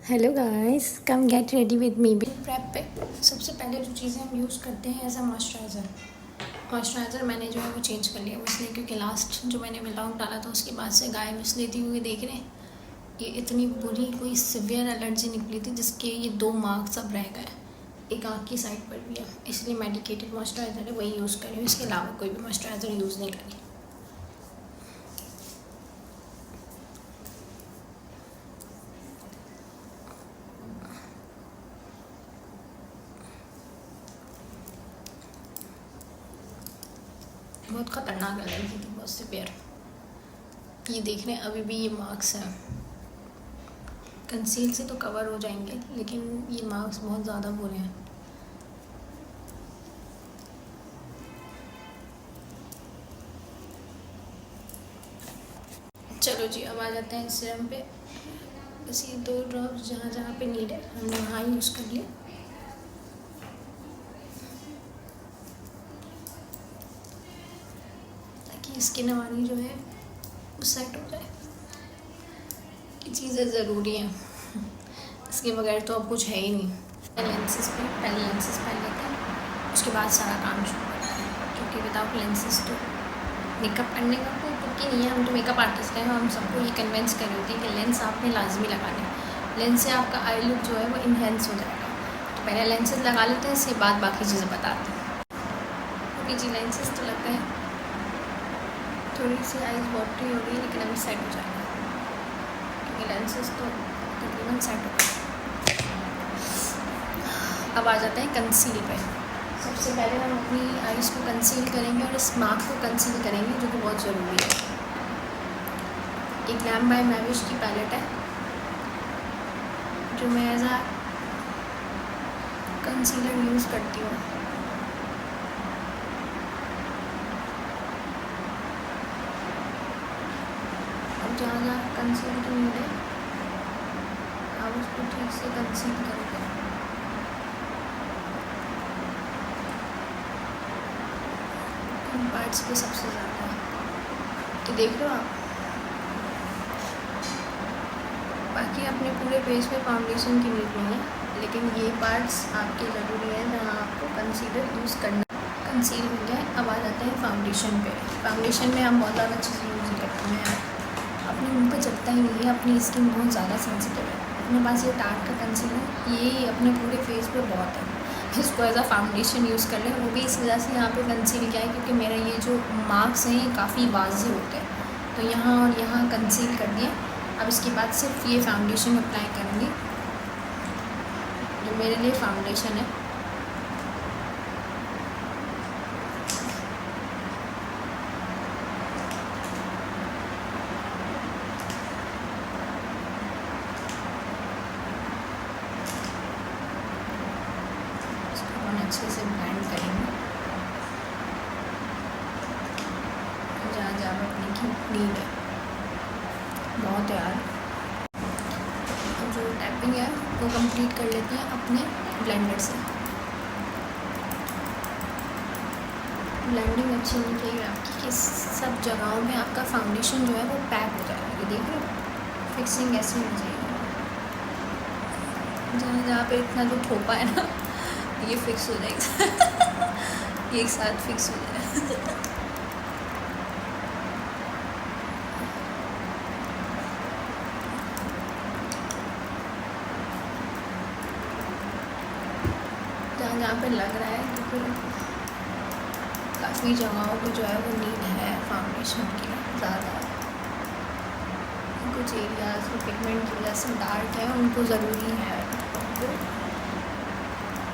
Hello guys, come get ready with me. Prep पे सबसे पहले जो चीज़ें हम यूज़ करते हैं एज अ मॉइस्चराइज़र मैंने जो है वो चेंज कर लिया, इसलिए क्योंकि लास्ट जो मैंने व्लॉग डाला था उसके बाद से गाय मिस लेती हुई देख रहे हैं। ये इतनी बुरी कोई सिवियर एलर्जी निकली थी जिसके ये 2 मार्क्स अब रह गए, एक आँख की साइड पर भी है, इसलिए मेडिकेटेड मॉइस्चराइज़र है वही यूज़ करी हूँ, इसके अलावा कोई भी मॉइस्चराइज़र यूज़ नहीं करी। बहुत ख़तरनाक एलर्जी थी, बहुत सिवियर। ये देख रहे हैं अभी भी ये मार्क्स हैं, कंसील से तो कवर हो जाएंगे लेकिन ये मार्क्स बहुत ज़्यादा बुरे हैं। चलो जी, अब आ जाते हैं सीरम पे। बस ये 2 ड्रॉप्स जहाँ जहाँ पे नीड है हमने वहाँ यूज़ कर लिया। ताकि स्किन हमारी जो है वो सेट हो जाए। ये चीज़ें ज़रूरी हैं, इसके बगैर तो अब कुछ है ही नहीं। पहले लेंसेज पहन लेते हैं, उसके बाद सारा काम शुरू करते हैं, क्योंकि विदाउट लेंसेज तो मेकअप करने का कोई तुक ही नहीं है। हम तो मेकअप आर्टिस्ट हैं, हम सबको ये कन्विंस कर रहे होते हैं कि लेंस आपने लाजमी लगाने हैं। लेंस से आपका आई लुक जो है वो इन्हेंस हो जाएगा। तो पहले लेंसेज लगा लेते हैं, इसके बाद बाकी चीज़ें बताते हैं। क्योंकि जी लेंसेज तो लगते हैं, थोड़ी सी आइज़ वाटरी हो गई लेकिन अभी सेट हो जाएगा, क्योंकि लेंसेज तो तकरीबन सेट हो गए। अब आ जाते हैं कंसील पे। सबसे पहले हम अपनी आइज़ को कंसील करेंगे और इस मार्क को कंसील करेंगे, जो कि बहुत ज़रूरी है। एक ग्लैम बाय मैविश की पैलेट है जो मैं एज आ कंसीलर यूज़ करती हूँ। अब जहाँ जहाँ कंसील की नीड है आप उसको ठीक से कंसील करके पार्ट्स पे सबसे ज़्यादा है तो देख लो आप। बाकी अपने पूरे फेस पे फाउंडेशन की नीड नहीं है, लेकिन ये पार्ट्स आपके ज़रूरी हैं जहाँ आपको कंसीलर यूज़ करना। कंसील हो जाए, अब आ जाते हैं फाउंडेशन पे। फाउंडेशन में हम बहुत ज़्यादा चीज़ें यूज़ ही करते हैं। अपने मुँह पे चलता ही नहीं है, अपनी स्किन बहुत ज़्यादा सेंसिटिव है। अपने पास ये टार्ट का कंसीलर ये अपने पूरे फेस पे बहुत है, इसको एज अ फाउंडेशन यूज़ कर लें। वो भी इस वजह से यहाँ पे कंसील किया है क्योंकि मेरा ये जो मार्क्स हैं ये काफ़ी वाज़ेह होते हैं, तो यहाँ और यहाँ कंसील कर दिए। अब इसके बाद सिर्फ ये फाउंडेशन अप्लाई करूँगी जो मेरे लिए फाउंडेशन है। अच्छे से ब्लेंड करेंगे जहाँ जहाँ अपने की नीड है। बहुत यार, जो टैपिंग है वो कंप्लीट कर लेते हैं अपने ब्लेंडर से। ब्लेंडिंग अच्छी नहीं चाहिए आपकी कि सब जगहों में आपका फाउंडेशन जो है वो पैक हो जाएगा। ये देख लो, फिक्सिंग ऐसी होनी चाहिए। जहाँ जहाँ पे इतना जो थोपा है ना ये फिक्स हो जाएगा एक साथ फिक्स हो जाएगा। जहाँ जहाँ पे लग रहा है क्योंकि काफ़ी जगहों पे जो है वो नीड है फाउंडेशन की ज़्यादा। कुछ एरियाज जो पिगमेंट की वजह से डार्क है उनको ज़रूरी है,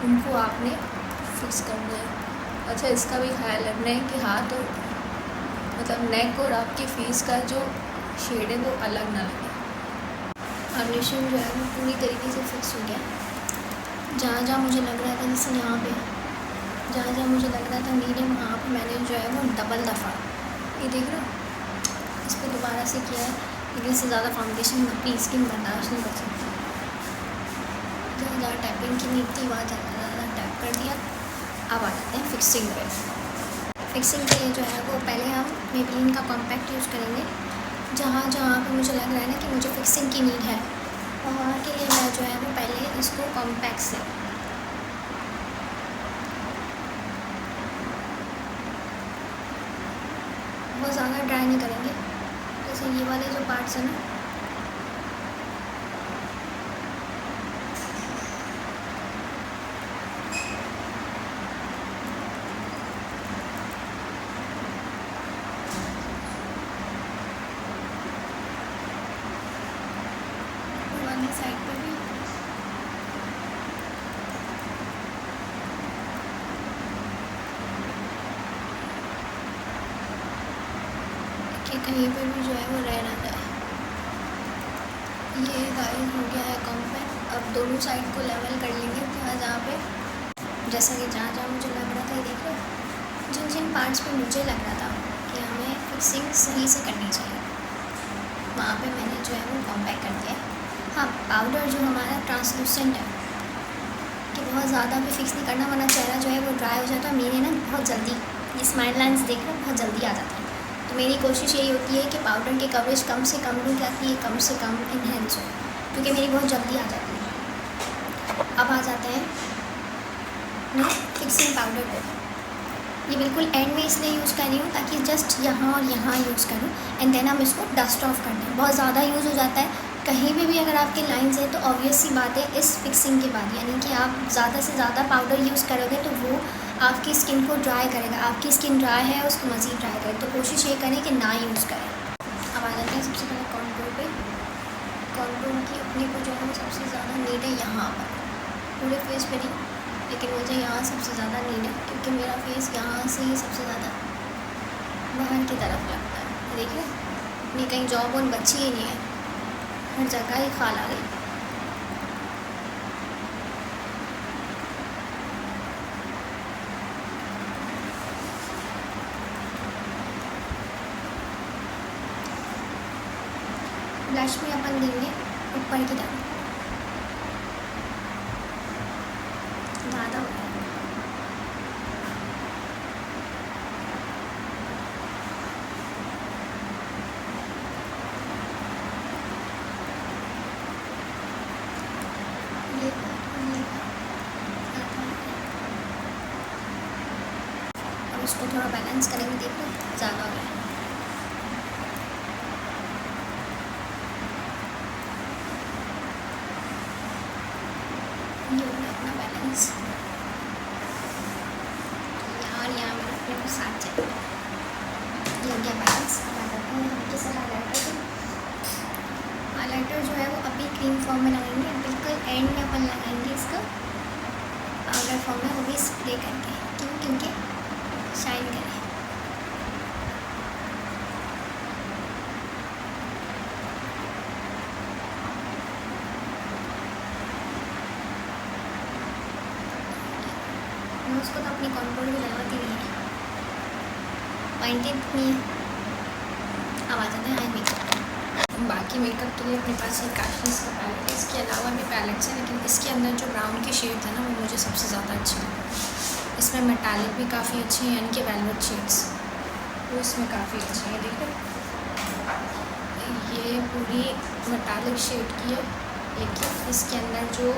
उनको आपने फिक्स करना है। अच्छा, इसका भी ख्याल रखना है कि हाथ और मतलब नेक और आपके फेस का जो शेड है वो अलग ना लगे। फाउंडेशन जो है वो पूरी तरीके से फिक्स हो गया। जहाँ जहाँ मुझे लग रहा था, जैसे यहाँ पे जहाँ जहाँ मुझे लग रहा था नीड है वहाँ पर मैंने जो है वो डबल दफ़ा ये देख रहा हूँ इस पर दोबारा से किया है, लेकिन इससे ज़्यादा फाउंडेशन अपनी स्किन बर्दाश्त नहीं कर सकती। जहाँ जहाँ टैपिंग की नीड थी वहाँ ज़्यादा टैप कर दिया। अब आ जाते हैं फिक्सिंग पे। फिक्सिंग के लिए जो है वो पहले हम मेबेलिन का कॉम्पैक्ट यूज़ करेंगे। जहाँ जहाँ पे मुझे लग रहा है ना कि मुझे फिक्सिंग की नीड है, और वहाँ के लिए मैं जो है वो पहले इसको कॉम्पैक्ट से बहुत ज़्यादा ड्राई नहीं करेंगे। जैसे ये वाले जो पार्ट्स हैं ना, साइड पे भी कि कहीं पे भी जो है वो रह ना जाए। ये गाइस हो गया है कॉम्पैक्ट। अब दोनों साइड को लेवल कर लेंगे जहाँ पे, जैसा कि जहाँ मुझे लग रहा था, ये देखो जिन जिन पार्ट्स पे मुझे लग रहा था कि हमें फिक्सिंग सही से करनी चाहिए, वहाँ पे मैंने जो है वो कॉम्पैक्ट कर दिया। हाँ, पाउडर जो हमारा ट्रांसलूसेंट है कि बहुत ज़्यादा भी फिक्स नहीं करना, वरना चेहरा जो है वो ड्राई हो जाता है। मेरे ना बहुत जल्दी ये स्माइल लाइन्स देख रहे बहुत जल्दी आ जाती है, तो मेरी कोशिश यही होती है कि पाउडर की कवरेज कम से कम लूँ ताकि ये कम से कम इन्हेंस हो, क्योंकि मेरी बहुत जल्दी आ जाती है। अब आ जाते हैं मैं फिक्सिंग पाउडर पे। ये बिल्कुल एंड में इसलिए यूज़ कर रही हूँ ताकि जस्ट यहाँ और यहाँ यूज़ करूँ एंड देन हम इसको डस्ट ऑफ कर दें। बहुत ज़्यादा यूज़ हो जाता है कहीं भी अगर आपकी लाइंस है तो ऑब्वियस सी बात है इस फिक्सिंग के बाद, यानी कि आप ज़्यादा से ज़्यादा पाउडर यूज़ करोगे तो वो आपकी स्किन को ड्राई करेगा। आपकी स्किन ड्राई है उसको मज़ीद ड्राई करे, तो कोशिश ये करें कि ना यूज़ करें। अब आ जाते हैं सबसे पहले कॉन्टूर पे। कॉन्टूर की अपने को जो है वो सबसे ज़्यादा नीड है यहाँ पर, पूरे फेस पे नहीं, लेकिन मुझे यहाँ सबसे ज़्यादा नीड है क्योंकि मेरा फेस यहाँ से ही सबसे ज़्यादा बाहर की तरफ लगता है। देखिए अपनी कहीं जॉब और बची ही नहीं है, हर जगह ही खाल आ गई। ब्लश में अपन देंगे ऊपर की तरफ, ज़्यादा होता है। अब इसको थोड़ा बैलेंस करेंगे, देखो ज़्यादा हो गया है। ये हो गया अपना बैलेंस, यहाँ मेरे अपने को साथ चाहिए। ये हो गया बैलेंस। अब आ जाते हैं हम किस हाईलाइटर पे। हाईलाइटर जो है वो अभी क्रीम फॉर्म में लगाएंगे, बिल्कुल एंड में अपन लगाएंगे इसका पाउडर फॉर्म में, वो भी स्प्रे करके, क्यों क्योंकि शाइन करे। उसको तो अपनी कॉन्टूर की जरूरत ही नहीं है, पॉइंटेड नहीं है। अब आ जाते हैं आई मेकअप। बाकी मेकअप के लिए अपने पास एक काश्मीर का पैलेट है, इसके अलावा भी पैलेट्स हैं, लेकिन इसके अंदर जो ब्राउन के शेड्स हैं ना वो मुझे सबसे ज़्यादा अच्छे लगे। इसमें मेटालिक भी काफ़ी अच्छे हैं, यानी कि वेलवेट शेड्स वो इसमें काफ़ी अच्छे हैं। देखो ये पूरी मेटालिक शेड की है, लेकिन इसके अंदर जो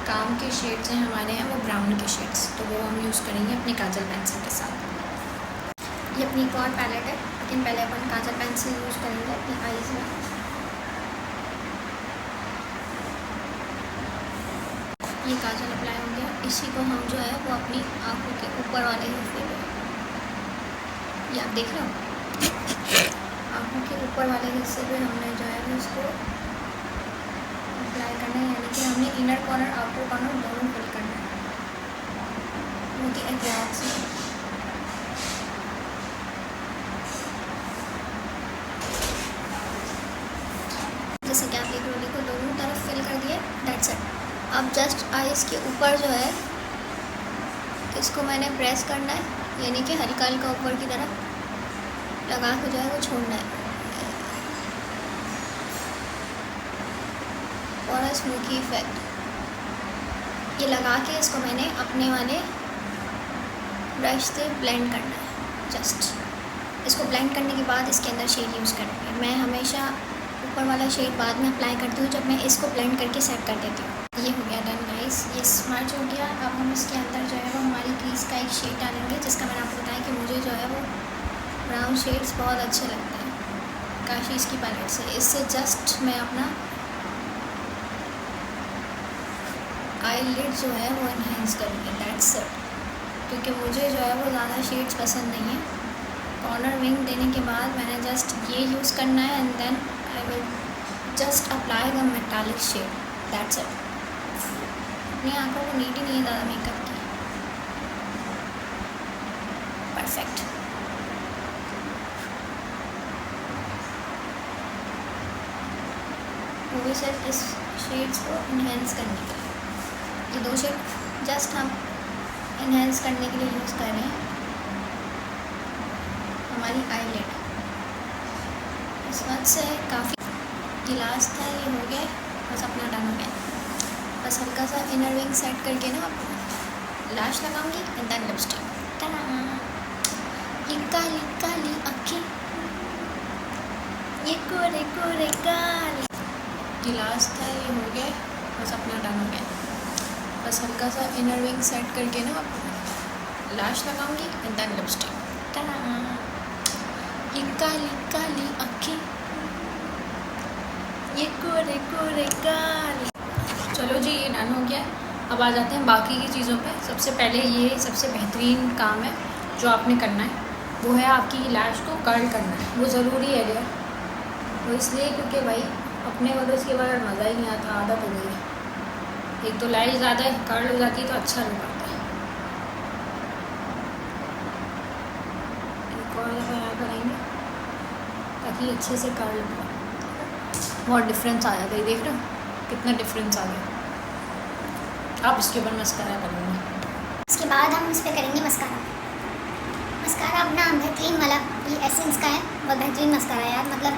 काम के शेड्स हैं हमारे हैं वो ब्राउन के शेड्स, तो वो हम यूज़ करेंगे अपनी काजल पेंसिल के साथ। ये अपनी एक और पैलेट है, लेकिन पहले अपन काजल पेंसिल यूज़ करेंगे अपनी आईज़ में। ये काजल अप्लाई हो गया, इसी को हम जो है वो अपनी आँखों के ऊपर वाले हिस्से में, ये आप देख रहे हो, आँखों के ऊपर वाले हिस्से पे हमने जो है वो इसको अप्लाई करना है, यानी कि हमने इनर कॉर्नर आउटर कॉर्नर दोनों फिल करना है उनके एहतियात से। जैसे कि आप देख रहे हो, देखो दोनों तरफ फिल कर दिए, दैट्स इट। अब जस्ट आईज के ऊपर जो है इसको मैंने प्रेस करना है, यानी कि हल्का हल्का ऊपर की तरफ लगा के जो है वो छोड़ना है और स्मोकी इफेक्ट। ये लगा के इसको मैंने अपने वाले ब्रश से ब्लेंड करना है। जस्ट इसको ब्लेंड करने के बाद इसके अंदर शेड यूज़ करेंगे। मैं हमेशा ऊपर वाला शेड बाद में अप्लाई करती हूँ जब मैं इसको ब्लेंड करके सेट कर देती हूँ। ये हो गया डन गाइस, ये स्मर्च हो गया। अब हम इसके अंदर जो है वो हमारी क्रीज का एक शेड डालेंगे, जिसका मैंने आपको बताया कि मुझे जो है वो ब्राउन शेड्स बहुत अच्छे लगते हैं काशीज़ की पैलेट से। इससे जस्ट मैं अपना आईलिड जो है वो इन्हेंस करूँगी, दैट्स इट। क्योंकि मुझे जो है वो ज़्यादा शेड्स पसंद नहीं है। कॉर्नर विंग देने के बाद मैंने जस्ट ये यूज़ करना है and then I will just apply the metallic shade, that's it. अपनी आँखों को नीड ही नहीं है ज़्यादा मेकअप की। परफेक्ट। वो भी सिर्फ इस शेड्स को इन्हेंस करने के लिए। ये 2 शेड जस्ट हम इन्हेंस करने के लिए यूज़ कर रहे हैं हमारी आईलिड। इस वक्त से काफ़ी गिलास था, ये हो गया, बस अपना डन हो गया। बस हल्का सा इनर विंग सेट करके ना लैश लगाऊंगी एंड देन लिपस्टिक। ये काली काली आँखें, ये कोरे कोरे गाल। गिलास था, ये हो गया, बस अपना डन हो गया। बस हल्का सा इनर विंग सेट करके ना लैश लगाऊंगी एंड देन लिपस्टिक। ये काली काली आँखें, ये कोरे कोरे गाल। चलो जी, ये डन हो गया। अब आ जाते हैं बाकी की चीज़ों पे। सबसे पहले ये सबसे बेहतरीन काम है जो आपने करना है, वो है आपकी लैश को कर्ल करना है। वो ज़रूरी है यार, वो इसलिए क्योंकि भाई अपने को तो इसके बगैर मज़ा ही नहीं आता, आदत हो गई है। एक तो लैश ज़्यादा कर्ल हो जाती है तो अच्छा लुक आता है। एक और दफ़ा यहाँ करेंगे ताकि अच्छे से कर्ल हो। बहुत डिफरेंस आ जाता है, देख रहे हो कितना डिफरेंस आ गया। अब इसके ऊपर मस्कारा करूँगी। उसके बाद हम इस पर करेंगे मस्कारा। मस्कारा अपना बेहतरीन वाला, ये एसेंस का है, बहुत बेहतरीन मस्कारा है यार। मतलब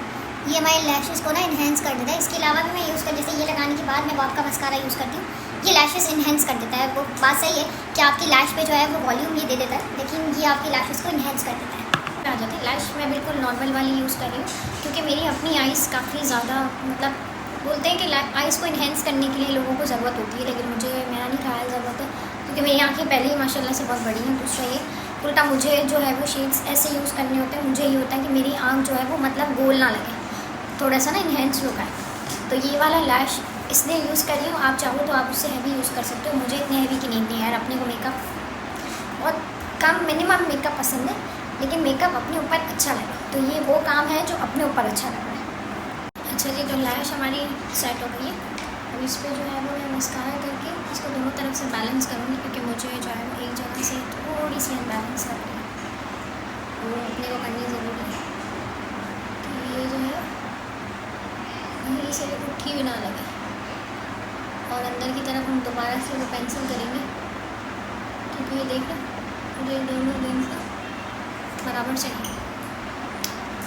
ये हमारे लैशेस को ना इन्हेंस कर देता है। इसके अलावा भी मैं यूज़ कर, जैसे ये लगाने के बाद मैं बॉब का मस्कारा यूज़ करती हूँ, ये लैशेस इन्हेंस कर देता है। वो बात सही है कि आपकी लैश पे जो है वो वॉल्यूम ये दे देता है, लेकिन ये आपकी लैशेस को इन्हेंस कर देता है। आ जाते हैं लैश, मैं बिल्कुल नॉर्मल वाली यूज़ कर रही हूँ क्योंकि मेरी अपनी आइज़ काफ़ी ज़्यादा, मतलब बोलते हैं कि आइज़ को इन्हेंस करने के लिए लोगों को ज़रूरत होती है, लेकिन मुझे मेरा नहीं ख्याल ज़रूरत है क्योंकि मेरी आँखें पहले ही माशाल्लाह से बहुत बड़ी हैं। दूसरा ये उल्टा मुझे जो है वो शेड्स ऐसे यूज़ करने होते हैं। मुझे ये होता है कि मेरी आँख जो है वो मतलब गोल ना लगे, थोड़ा सा ना इन्हेंस लुक आए। तो ये वाला लैश इसलिए यूज़ कर रही हूँ। आप चाहो तो आप उससे हैवी यूज़ कर सकते हो। मुझे इतने हैवी की नीड नहीं है यार। अपने को मेकअप बहुत कम, मिनिमम मेकअप पसंद है, लेकिन मेकअप अपने ऊपर अच्छा लगे। तो ये वो काम है जो अपने ऊपर अच्छा लग रहा है। अच्छा जी, तो लैश हमारी सेट हो गई है। अब इस पर जो है वो मैं मस्कारा करके इसको दोनों तरफ से बैलेंस करूँगी क्योंकि मुझे जो है वो एक जगह से थोड़ी सी अनबैलेंस लग रही है, वो अपने को करनी ज़रूरी है। तो ये जो है कहीं से उठी भी ना लगे। और अंदर की तरफ हम दोबारा से वो पेंसिल करेंगे क्योंकि ये देख रहे दोनों दिन से बराबर चाहिए।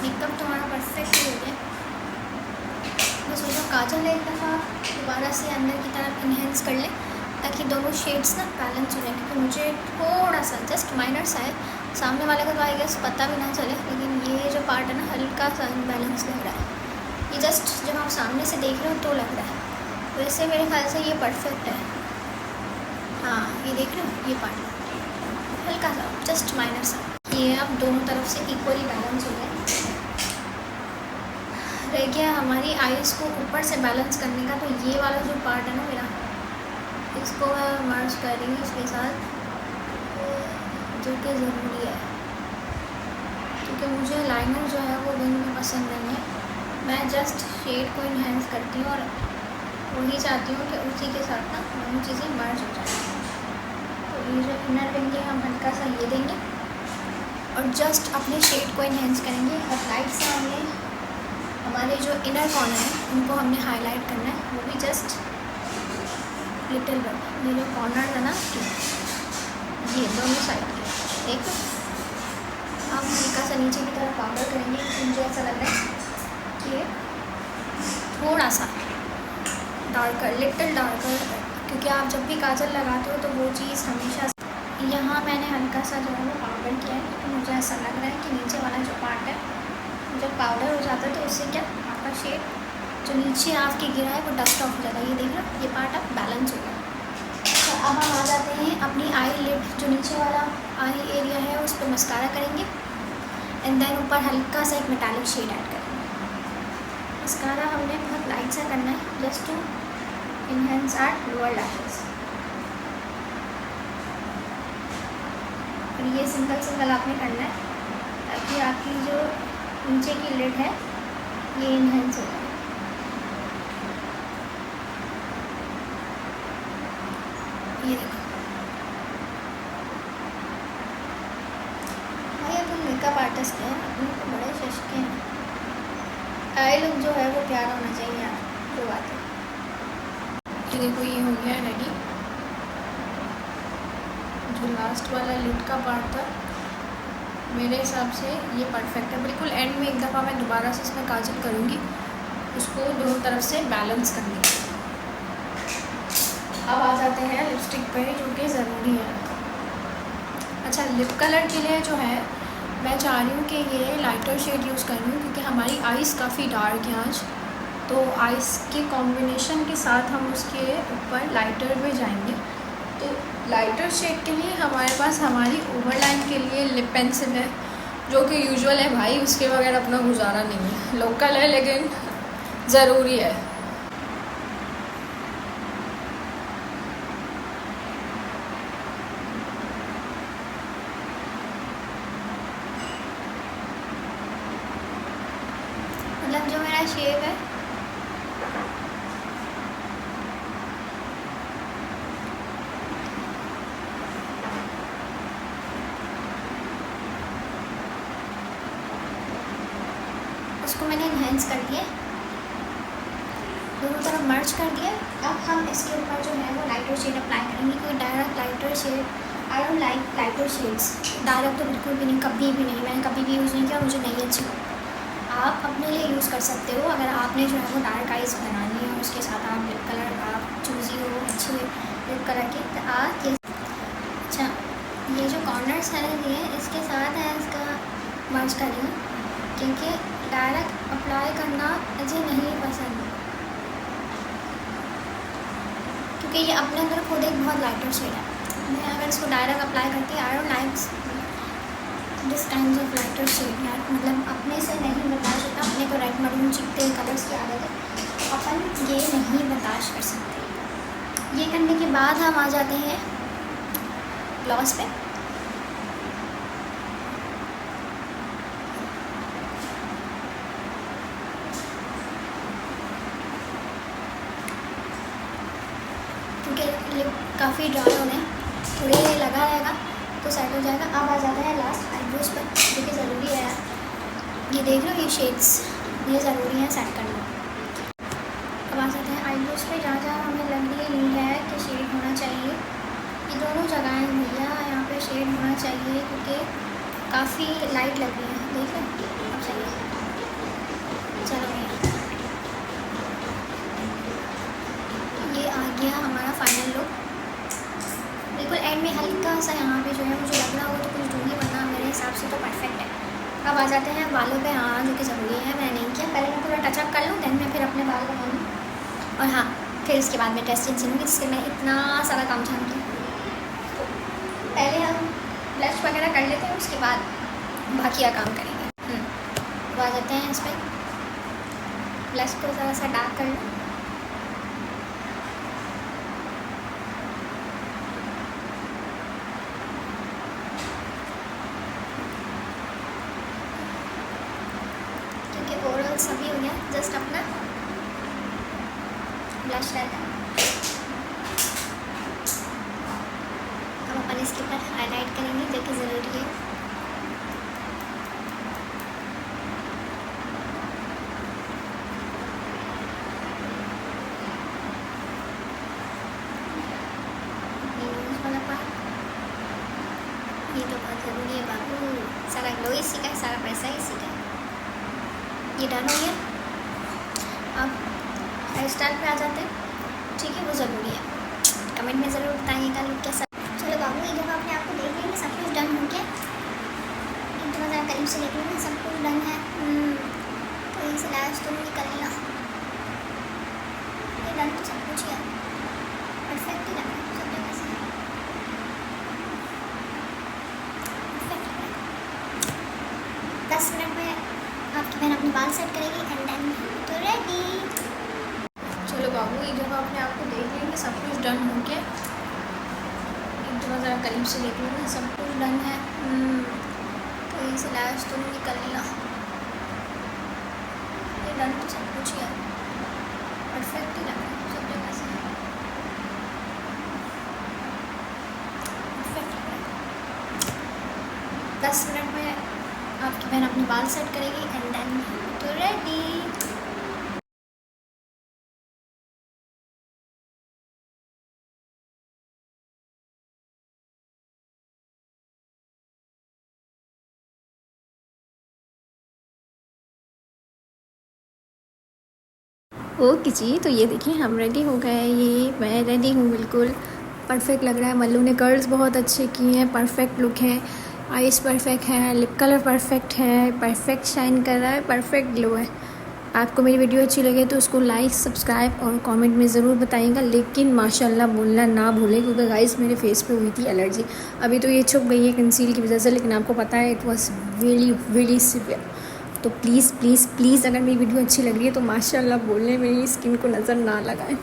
मेकअप तो हमारा परफेक्ट ही हो गया। मैं सोचा काजल एक दफ़ा दोबारा से अंदर की तरफ इन्हेंस कर लें ताकि दोनों शेड्स ना बैलेंस हो जाए, क्योंकि मुझे थोड़ा सा जस्ट माइनर सा है, सामने वाले को तो आई गेस पता भी ना चले, लेकिन ये जो पार्ट है ना हल्का सा इनबैलेंस लग रहा है। ये जस्ट जब आप सामने से देख रहे हो तो लग रहा है, वैसे मेरे ख्याल से ये परफेक्ट है। हाँ, ये देख रहे हो, ये पार्ट हल्का सा जस्ट माइनर सा, ये अब दोनों तरफ से इक्वली बैलेंस हो गया। रह गया हमारी आइज़ को ऊपर से बैलेंस करने का। तो ये वाला जो पार्ट है ना मेरा, इसको मैं मर्ज करेंगे इसके साथ, जो कि ज़रूरी है क्योंकि मुझे लाइनर जो है वो विंग में पसंद नहीं है। मैं जस्ट शेड को इन्हेंस करती हूँ और वही चाहती हूँ कि उसी के साथ ना दोनों चीज़ें मर्ज हो जाए। तो ये जो इनर विंग है हम हल्का सा ये देंगे और जस्ट अपने शेड को इन्हेंस करेंगे। और लाइट से हमने हमारे जो इनर कॉर्नर है उनको हमने हाईलाइट करना है, वो भी जस्ट लिटिल बिट। ये जो कॉर्नर है ना, ये दोनों साइड के देखो। अब हल्का सा नीचे की तरफ पाउडर करेंगे। मुझे ऐसा लग रहा है कि थोड़ा सा डार्कर, लिटिल डार्कर, क्योंकि आप जब भी काजल लगाते हो तो वो चीज़ हमेशा, यहाँ मैंने हल्का सा जो है वो पाउडर किया है। तो मुझे ऐसा लग रहा है कि नीचे वाला जो पार्ट है जब पाउडर हो जाता है तो उससे क्या आपका शेड जो नीचे आपके गिरा है वो डस्ट ऑफ हो जाता है। ये देख लो, ये पार्ट अब बैलेंस हो गया। तो अब हम आ जाते हैं अपनी आई लिड, जो नीचे वाला आई एरिया है उस पर मस्कारा करेंगे एंड देन ऊपर हल्का सा एक मेटालिक शेड ऐड करेंगे। मस्कारा हमने बहुत लाइट सा करना है, just to enhance our lower lashes. और ये सिंपल सिंपल आपने करना है ताकि आपकी जो नीचे की लिड है ये इनहेंस हो जाए। ये देखो भाई, अपन मेकअप आर्टिस्ट हैं, अपने को बड़े शशके हैं। आई लुक जो है वो प्यारा होना चाहिए यार, जो बात है। ये देखो, ये हो गया रेडी। जो लास्ट वाला लिड का पार्ट था मेरे हिसाब से ये परफेक्ट है। बिल्कुल एंड में एक दफ़ा मैं दोबारा से इसमें काजल करूँगी, उसको दोनों तरफ से बैलेंस करने के लिए। अब आ जाते हैं लिपस्टिक पे, जो कि ज़रूरी है। अच्छा, लिप कलर के लिए जो है मैं चाह रही हूँ कि ये लाइटर शेड यूज़ कर रही हूँ, क्योंकि हमारी आइज़ काफ़ी डार्क हैं आज। तो आइज़ के कॉम्बिनेशन के साथ हम उसके ऊपर लाइटर में जाएंगे। तो लाइटर शेड के लिए हमारे पास हमारी ओवरलाइन के लिए लिप पेंसिल है, जो कि यूजुअल है भाई, उसके बगैर अपना गुजारा नहीं है। लोकल है लेकिन ज़रूरी है। मतलब जो मेरा शेप है उसको मैंने इन्हेंस कर दिया, दोनों तरफ मर्ज कर दिया। अब हम इसके ऊपर जो है वो लाइटर शेड अप्लाई करेंगे, क्योंकि direct lighter shade, I don't like lighter shades. Direct तो बिल्कुल भी नहीं, कभी भी नहीं, मैंने कभी भी यूज़ नहीं किया, मुझे नहीं अच्छी। आप अपने लिए यूज़ कर सकते हो अगर आपने जो है वो डार्क आइज़ बनानी है, उसके साथ आप लिप कलर आप चूज़ी हो अच्छी लिप कलर की, तो आप ये अच्छा ये जो कॉर्नर्स है ये इसके साथ है इसका मर्ज करेंगे, क्योंकि डायरेक्ट अप्लाई करना मुझे नहीं पसंद, क्योंकि ये अपने अंदर खुद एक बहुत लाइटर शेड है। मैं अगर इसको डायरेक्ट अप्लाई करती I don't like this kind of lighter shade यार, मतलब अपने से नहीं बर्दाश्त होता। अपने को रेड मरून चिकते कलर्स की आदत है, अपन ये नहीं बर्दाश्त कर सकते। ये करने के बाद हम आ जाते हैं ग्लॉस पे। क्योंकि लिप काफ़ी ड्राई होने थोड़ी लगा रहेगा तो सेट हो जाएगा। अब आ जाता है लास्ट आईब्रोज पर, जो कि ज़रूरी है। ये देख लो, ये शेड्स ये ज़रूरी है सेट करना। अब आ जाते हैं आईब्रोज पे, जहाँ जहाँ हमें लग रही है कि शेड होना चाहिए, ये दोनों जगहें भैया यहाँ पे शेड होना चाहिए, क्योंकि काफ़ी लाइट लग रही है। देख लो, अब सही है। चलो भैया, ये आ गया हमारा फाइनल लुक। बिल्कुल एंड में हल्का सा यहाँ पे जो है मुझे लग रहा होगा तो कुछ दूंगी, वरना मेरे हिसाब से तो परफेक्ट है। अब आ जाते हैं बालों पे, हाँ जो कि ज़रूरी है, मैंने नहीं किया। पहले मैं पूरा टचअप कर लूँ, देन मैं फिर अपने बाल बना लूँ, और हाँ फिर उसके बाद मैं टेस्ट लूँगी, जिससे मैं इतना सारा काम जानती हूँ। तो पहले हम ब्लश वगैरह कर लेते हैं, उसके बाद बाकी का काम करेंगे। अब आ जाते हैं इस पर, ब्लश को ज़रा सा डार्क कर लूँ। ओवरऑल सभी हो गया, जस्ट अपना ब्लश रहता है। अब अपन इसके ऊपर हाईलाइट करेंगे, जो कि ज़रूरी है। वाला पार्ट ये तो बहुत ज़रूरी है बाबू, सारा ग्लो इसी का, सारा पैसा इसी का। ये डन हो गया। अब हेयर स्टाइल पे आ जाते हैं, ठीक है, वो ज़रूरी है। कमेंट में ज़रूर बताइएगा लुक कैसा। चलो बाबू, ये जब आपने आपको देख लिया सब कुछ डन हो गया, एक तो ज़रा करीब से देख लेना सब कुछ डन है। तो ये से लैश तो नहीं निकलना, डन तो सब कुछ ही है, परफेक्ट ही लग रहा है सब जगह से, परफेक्ट लग रहा है। 10 मिनट में आपकी बहन अपने बाल सेट करेगी एंड देन तो रेडी। चलो बाबू, एक जगह अपने आप को देख लेंगे, सब कुछ डन हो गया। एक जगह ज़रा करीब से देख लेंगे, सब कुछ डन है। कहीं से लैश तो नहीं निकलना, ये डन तो सब कुछ ही है, परफेक्ट ही लग रहा है सब जगह से, परफेक्ट लग रहा है। 10 मिनट में आपकी बहन अपने बाल सेट करेगी एंड देन तो रेडी। ओके जी, तो ये देखिए हम रेडी हो गए, ये मैं रेडी हूँ, बिल्कुल परफेक्ट लग रहा है। मल्लू ने कर्ल्स बहुत अच्छे किए हैं, परफेक्ट लुक है, आईज परफेक्ट है, लिप कलर परफेक्ट है, परफेक्ट शाइन कर रहा है, परफेक्ट ग्लो है। आपको मेरी वीडियो अच्छी लगे तो उसको लाइक, सब्सक्राइब और कमेंट में ज़रूर बताइएगा, लेकिन माशाल्लाह बोलना ना भूलें, क्योंकि गाइस मेरे फेस पे हुई थी एलर्जी। अभी तो ये छुप गई है कंसील की वजह से, लेकिन आपको पता है इट वॉज रियली सिवियर। तो प्लीज़ प्लीज़ प्लीज़ अगर मेरी वीडियो अच्छी लग रही है तो माशाल्लाह बोलने मेरी स्किन को नज़र ना लगाएं।